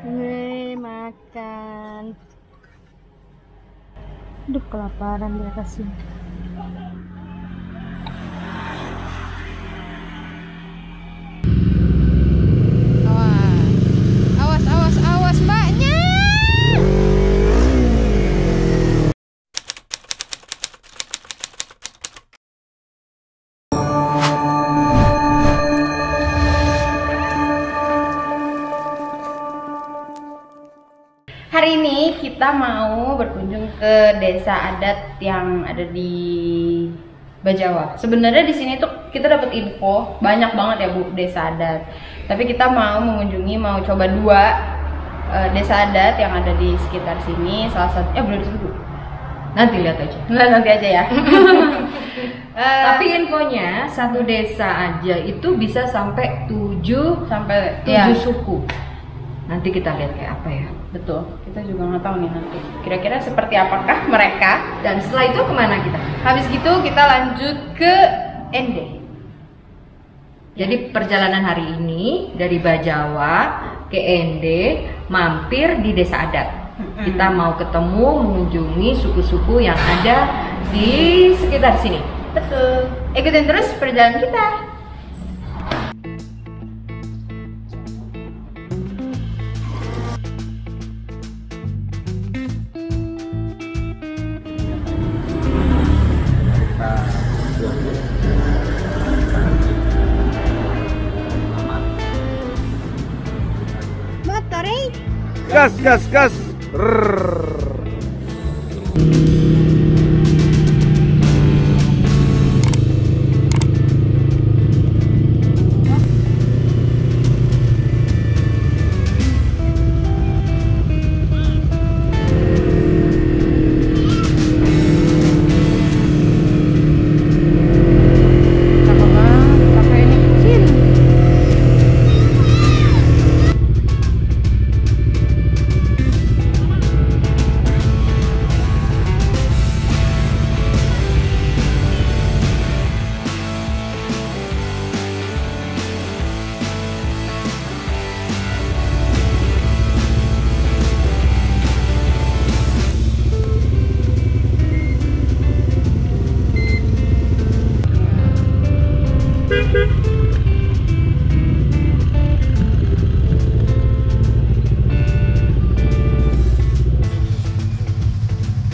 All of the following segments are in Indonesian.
Nih, makan. Duh, kelaparan di atas sini. Awas, awas, awas, mbaknya. Hari ini kita mau berkunjung ke desa adat yang ada di Bajawa. Sebenarnya di sini tuh kita dapat info banyak banget ya Bu desa adat. Tapi kita mau coba dua desa adat yang ada di sekitar sini. Salah satunya belum disebut Bu. Nanti lihat aja. Nanti aja ya. Tapi infonya satu desa aja itu bisa sampai 7 suku. Nanti kita lihat kayak apa ya. Betul, kita juga nggak tahu nih nanti kira-kira seperti apakah mereka. Dan setelah itu kemana kita? Habis gitu kita lanjut ke Ende. Jadi perjalanan hari ini dari Bajawa ke Ende, mampir di desa adat. Kita mau ketemu mengunjungi suku-suku yang ada di sekitar sini. Betul, ikutin terus perjalanan kita. Gas, gas, gas. Rrrr.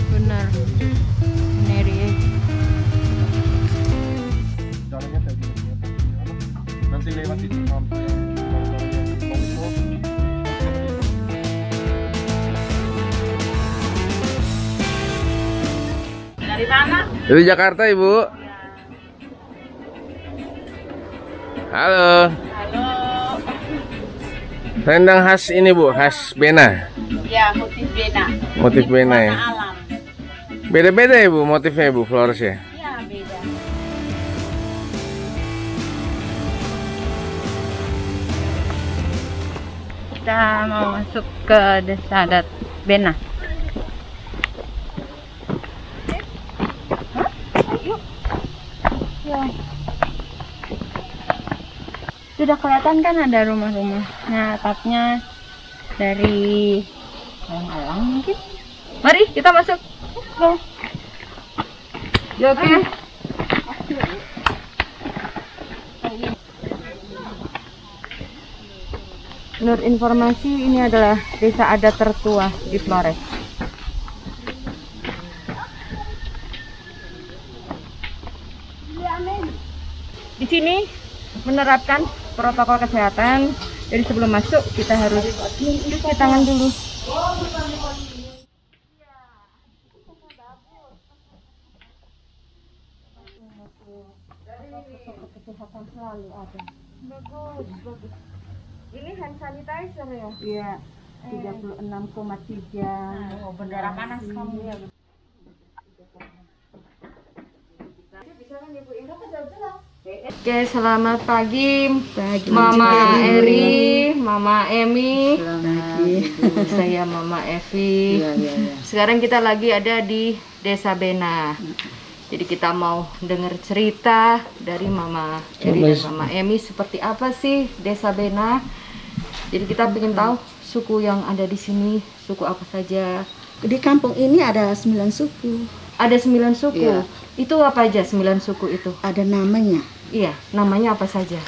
Benar. Ini Jalannya kayak gini ya. Nanti lewat itu mampu yang longsor. Dari mana? Dari Jakarta, Ibu. Halo. Halo. Rendang khas ini, Bu, khas Bena. Ya, motif bena. Motif bena ya. Warna alam. Beda-beda ya, Bu, motifnya, Bu, flores ya. Ya, beda. Kita mau masuk ke desa adat Bena. Ya. Sudah kelihatan kan ada rumah-rumahnya, atapnya dari alang-alang mungkin. Mari kita masuk. Go. Ya, oke. Menurut informasi ini adalah desa adat tertua di Flores. Di sini menerapkan protokol kesehatan. Jadi sebelum masuk kita harus cuci tangan dulu. Kesehatan selalu ada. Bagus, bagus. Ini hand sanitizer ya? Iya. 36,3. Oh, bendera panas kamu ya. Oke, selamat pagi, Mama Eri, Mama Emi, saya Mama Evi. Sekarang kita lagi ada di Desa Bena. Jadi kita mau dengar cerita dari Mama Eri dan Mama Emi seperti apa sih Desa Bena. Jadi kita ingin tahu suku yang ada di sini, suku apa saja. Di kampung ini ada 9 suku. Ada 9 suku. Iya. Itu apa aja 9 suku itu? Ada namanya. Iya, namanya apa saja?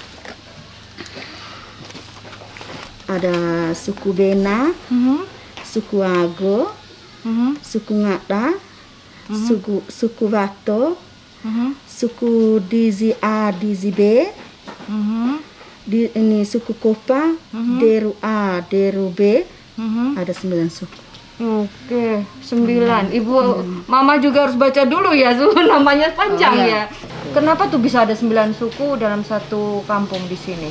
Ada suku Bena, suku Ago, suku Ngada, suku Bato, suku Dizi A, Dizi B, ini suku Kopa, Deru A, Deru B. Ada 9 suku. Oke, 9. Ibu, Mama juga harus baca dulu ya, namanya panjang ya. Kenapa tuh bisa ada 9 suku dalam satu kampung di sini?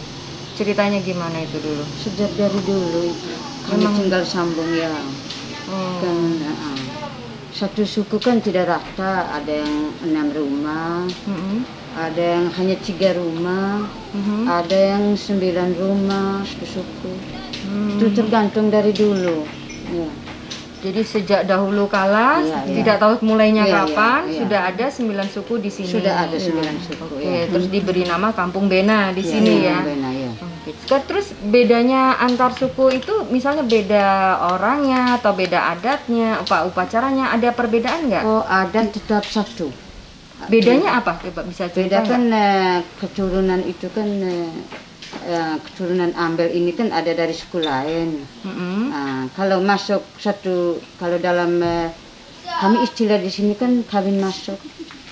Ceritanya gimana itu dulu? Sejak dari dulu itu kami tinggal sambung ya. Kan satu suku kan tidak rata, ada yang 6 rumah, ada yang hanya 3 rumah, ada yang 9 rumah, satu suku. Itu tergantung dari dulu. Ya. Jadi sejak dahulu kala, tidak tahu mulainya kapan, sudah ada 9 suku di sini. Sudah ada 9 suku. Oke, terus diberi nama Kampung Bena di sini ya. Bena, ya. Oke. Terus bedanya antar suku itu, misalnya beda orangnya atau beda adatnya, upacaranya, ada perbedaan nggak? Oh, adat tetap satu. Bedanya apa? Coba bisa cerita Beda kan keturunan itu kan keturunan Ambel ini kan ada dari suku lain. Kalau masuk satu, kalau dalam kami istilah di sini kan kawin masuk.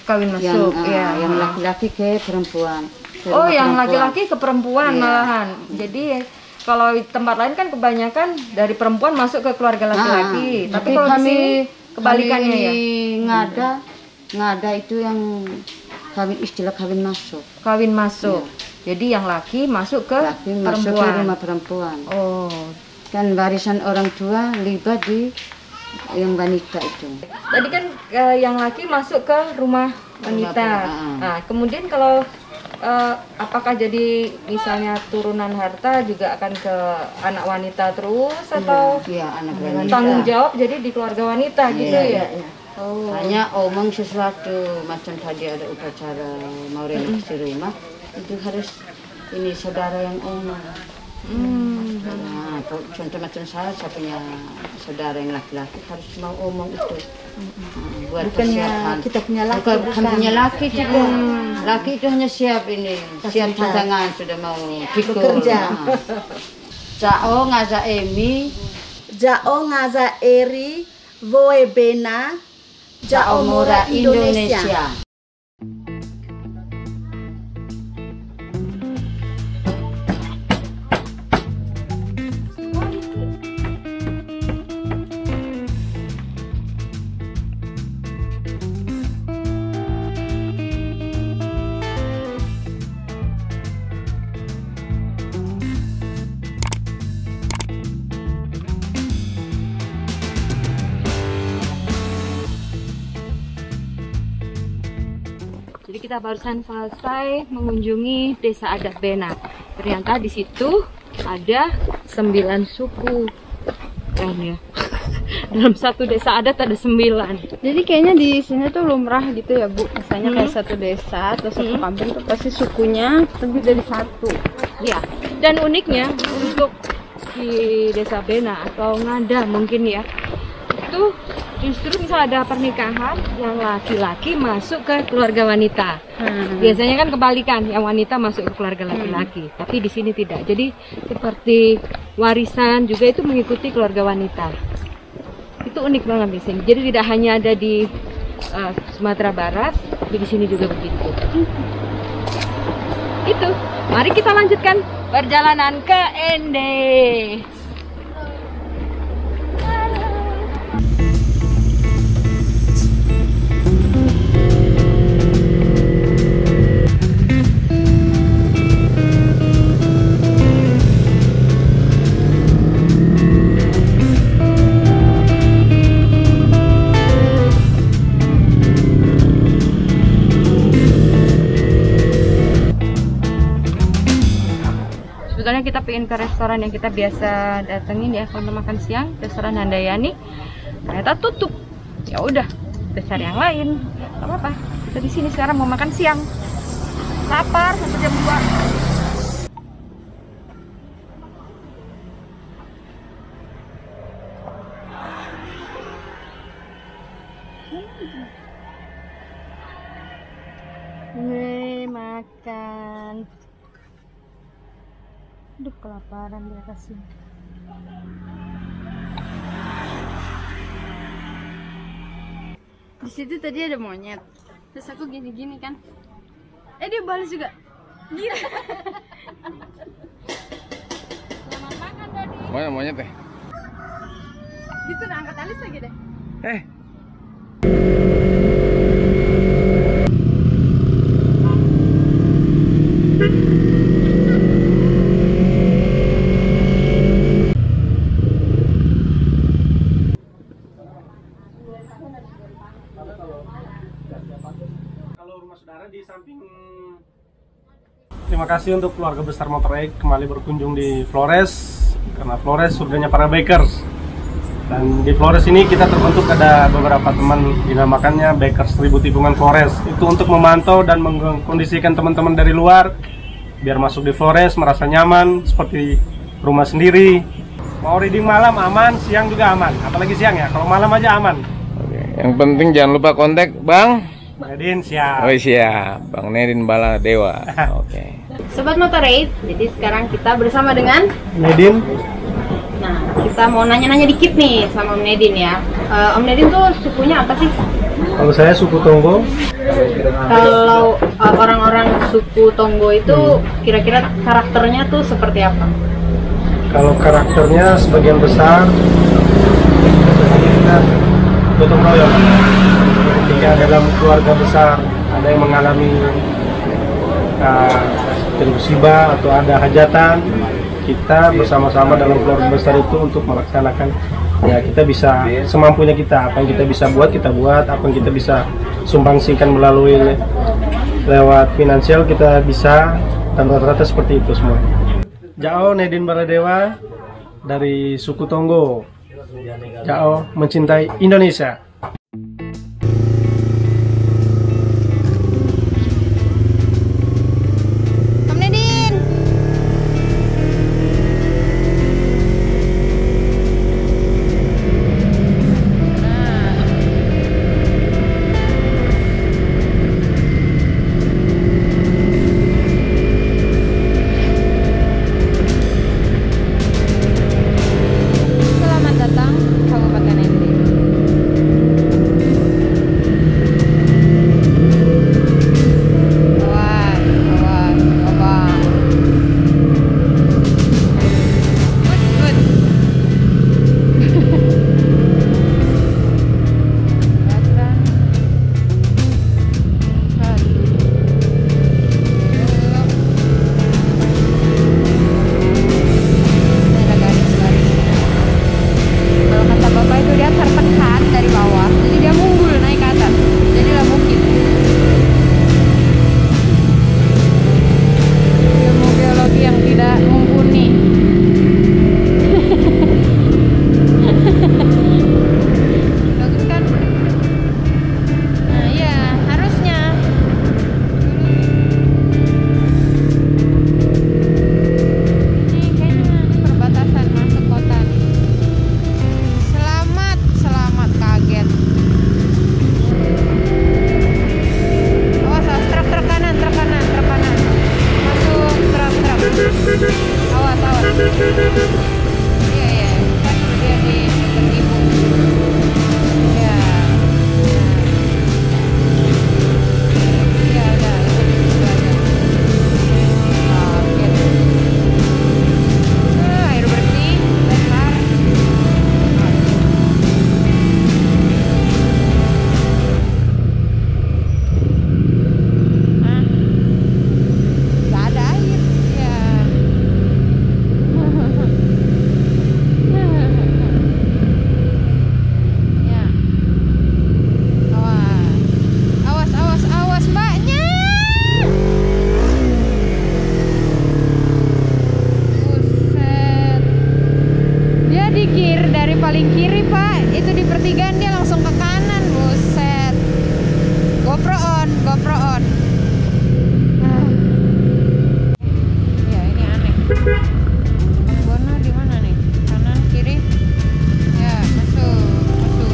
Kawin masuk, yang laki-laki ke perempuan. Oh, yang laki-laki ke perempuan malahan. Jadi kalau di tempat lain kan kebanyakan dari perempuan masuk ke keluarga laki-laki. Tapi kalau di sini kebalikannya ya. Ngada itu yang kawin, istilah kawin masuk. Kawin masuk. Jadi yang laki masuk ke perempuan. Masuk ke rumah perempuan. Oh, kan warisan orang tua libat di yang wanita itu. Tadi kan yang laki masuk ke rumah wanita. Nah, kemudian kalau apakah jadi misalnya turunan harta juga akan ke anak wanita terus atau anak wanita. Tanggung jawab jadi di keluarga wanita gitu ya? Oh. Hanya omong sesuatu macam tadi ada upacara mau renovasi rumah. Itu harus ini saudara yang omong. Nah, contoh macam saya punya saudara yang laki-laki harus mau omong itu. Buat persiapan. Kita punya laki. Bukan punya laki juga. Laki itu hanya siap ini, siap tantangan sudah mau pikul. Jao ngaza emi, Jao ngaza eri, voe bena, Jao mora Indonesia. Jadi kita barusan selesai mengunjungi desa adat Bena. Ternyata di situ ada 9 suku. Keren ya. Dalam satu desa adat ada 9. Jadi kayaknya di sini tuh lumrah gitu ya Bu. Misalnya kayak satu desa atau satu kampung tuh pasti sukunya lebih dari satu. Ya. Dan uniknya untuk di desa Bena atau Ngada mungkin ya, itu justru misal ada pernikahan yang laki-laki masuk ke keluarga wanita. Biasanya kan kebalikan, yang wanita masuk ke keluarga laki-laki. Tapi di sini tidak. Jadi seperti warisan juga itu mengikuti keluarga wanita. Itu unik banget di sini. Jadi tidak hanya ada di Sumatera Barat, tapi di sini juga begitu. Itu. Mari kita lanjutkan perjalanan ke Ende. Sebetulnya kita pengen ke restoran yang kita biasa datengin ya kalau makan siang, restoran Handayani. Ternyata tutup. Ya udah, kita cari yang lain. Gak apa-apa. Kita di sini sekarang mau makan siang. Lapar sampai jam 2. Aduh, kelaparan di atas sini. Di situ tadi ada monyet. Terus aku gini-gini kan. Dia balas juga. Gila. Selamat makan, Dodi. Mana monyet teh? Gitu nah, angkat alis lagi deh. Kalau rumah saudara di samping. Terima kasih untuk keluarga besar Motoreik kembali berkunjung di Flores, karena Flores surganya para bikers. Dan di Flores ini kita terbentuk ada beberapa teman, dinamakannya Bikers Seribu Tikungan Flores. Itu untuk memantau dan mengkondisikan teman-teman dari luar biar masuk di Flores merasa nyaman seperti rumah sendiri. Mau reading malam aman, siang juga aman. Apalagi siang ya, kalau malam aja aman. Oke. Yang penting jangan lupa kontak Bang Nedin siap. Oh siap, Bang Nedin Bala Dewa. Oke. Sobat Motorade, jadi sekarang kita bersama dengan Nedin. Nah, kita mau nanya-nanya dikit nih sama Om Nedin ya. Om Nedin tuh sukunya apa sih? Kalau saya suku Tonggo. Kalau orang-orang suku Tonggo itu kira-kira karakternya tuh seperti apa? Kalau karakternya sebagian besar kita gotong royong. Ketika dalam keluarga besar ada yang mengalami musibah atau ada hajatan, kita bersama-sama dalam keluarga besar itu untuk melaksanakan. Ya kita bisa semampunya kita, apa yang kita bisa buat kita buat, apa yang kita bisa sumbangsikan melalui lewat finansial kita bisa, dan rata-rata seperti itu semua. Jao Nedin Baladewa dari suku Tonggo. Jao mencintai Indonesia. paling kiri pak, itu di pertigaan dia langsung ke kanan, buset. GoPro on, GoPro on. Ya ini aneh. Bono di mana nih? Kanan, kiri? Ya masuk, masuk.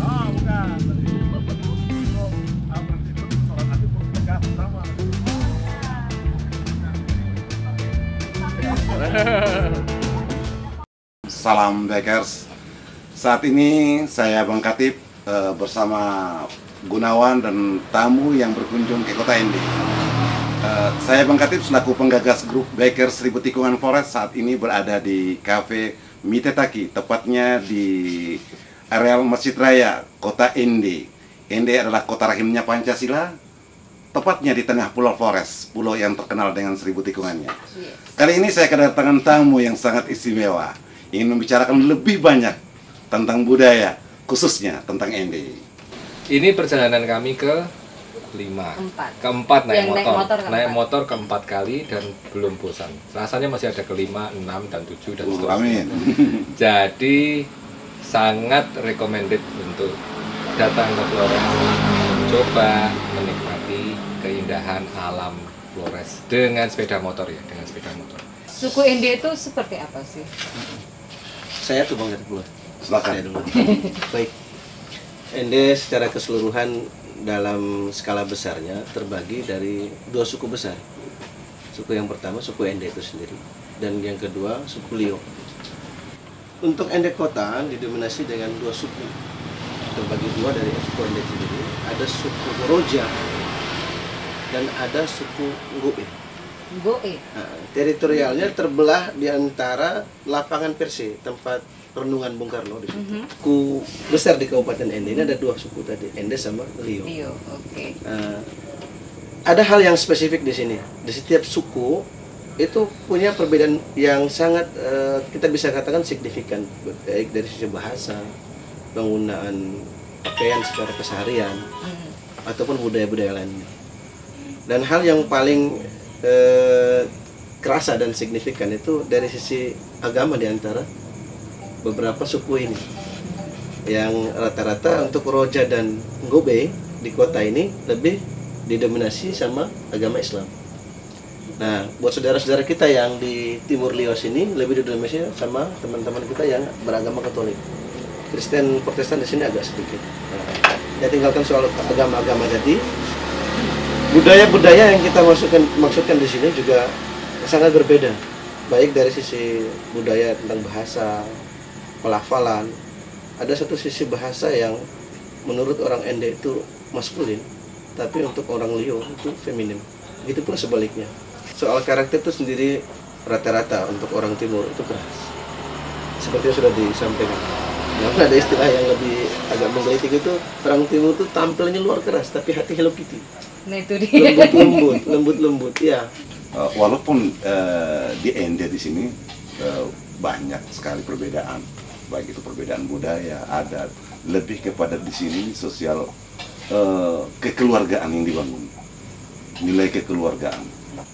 Oh bukan. Salam Bikers. Saat ini saya Bang Katib bersama Gunawan dan tamu yang berkunjung ke Kota Ende. Saya Bang Katib selaku penggagas grup Bikers Seribu Tikungan Flores saat ini berada di Cafe Mitetaki, tepatnya di areal Masjid Raya Kota Ende. Ende adalah kota rahimnya Pancasila, tepatnya di tengah Pulau Flores, pulau yang terkenal dengan 1000 tikungannya. Kali ini saya kedatangan tamu yang sangat istimewa, ingin membicarakan lebih banyak tentang budaya, khususnya tentang Ende. Ini perjalanan kami keempat naik motor keempat kali dan belum bosan. Rasanya masih ada kelima, 6 dan 7 dan seterusnya. Amin. Jadi sangat recommended untuk datang ke Flores, coba menikmati keindahan alam Flores dengan sepeda motor ya, dengan sepeda motor. Suku Ende itu seperti apa sih? Saya tuh Bang Katib. Silakan. Baik. Ende secara keseluruhan dalam skala besarnya terbagi dari 2 suku besar. Suku yang pertama suku Ende itu sendiri, dan yang kedua suku Lio. Untuk Ende kota didominasi dengan 2 suku, terbagi 2 dari suku Ende sendiri. Ada suku Roja dan ada suku Ngoe. Nah, teritorialnya terbelah di antara lapangan Perse, tempat renungan Bung Karno di situ. Suku besar di Kabupaten Ende ini ada 2 suku tadi, Ende sama Lio. Ada hal yang spesifik di sini. Di setiap suku itu punya perbedaan yang sangat kita bisa katakan signifikan, baik dari sisi bahasa, penggunaan pakaian secara keseharian, ataupun budaya-budaya lainnya. Dan hal yang paling kerasa dan signifikan itu dari sisi agama di antara beberapa suku ini, yang rata-rata untuk Roja dan Ngobe di kota ini lebih didominasi sama agama Islam. Nah, buat saudara-saudara kita yang di Timur Lio sini lebih didominasi sama teman-teman kita yang beragama Katolik. Kristen Protestan di sini agak sedikit. Nah, ya tinggalkan soal agama-agama tadi. Budaya-budaya yang kita maksudkan di sini juga sangat berbeda, baik dari sisi budaya tentang bahasa, pelafalan. Ada satu sisi bahasa yang menurut orang Ende itu maskulin, tapi untuk orang Lio itu feminim. Begitu pun sebaliknya. Soal karakter itu sendiri rata-rata untuk orang Timur itu keras, seperti yang sudah disampaikan. Namun ada istilah yang lebih agak menggelitik itu, orang Timur itu tampilnya luar keras, tapi hati Hello Kitty. Nah itu dia. Lembut-lembut, ya. Walaupun di Ende di sini banyak sekali perbedaan, baik itu perbedaan budaya, adat, lebih kepada di sini sosial kekeluargaan yang dibangun, nilai kekeluargaan.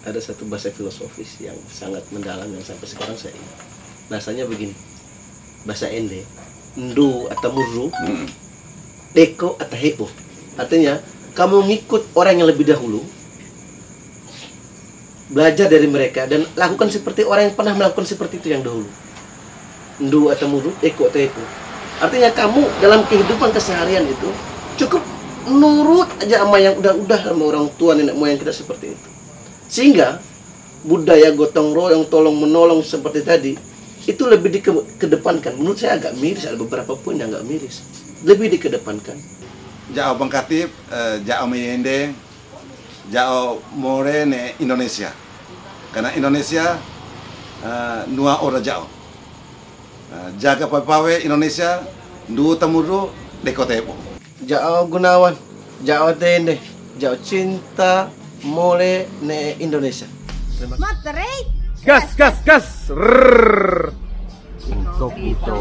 Ada satu bahasa filosofis yang sangat mendalam yang sampai sekarang saya ingat. Bahasanya begini, bahasa Ende, ndu atau murru, deko atau hebo. Artinya kamu ngikut orang yang lebih dahulu, belajar dari mereka dan lakukan seperti orang yang pernah melakukan seperti itu yang dahulu. Ndu atau murru, deko atau hebo. Artinya kamu dalam kehidupan keseharian itu cukup nurut aja sama yang udah sama orang tua nenek moyang kita seperti itu. Sehingga budaya gotong royong, tolong menolong seperti tadi itu lebih dikedepankan. Menurut saya agak miris, ada beberapa poin yang agak miris. Lebih dikedepankan. Jauh Bang Katib, jauh Ende, jauh Morene Indonesia. Karena Indonesia nua ora jauh. Jaga pawe Indonesia, du temuru dekotepo. Jauh Gunawan, jauh Ende, jauh cinta Mole ne Indonesia. Gas. Untuk itu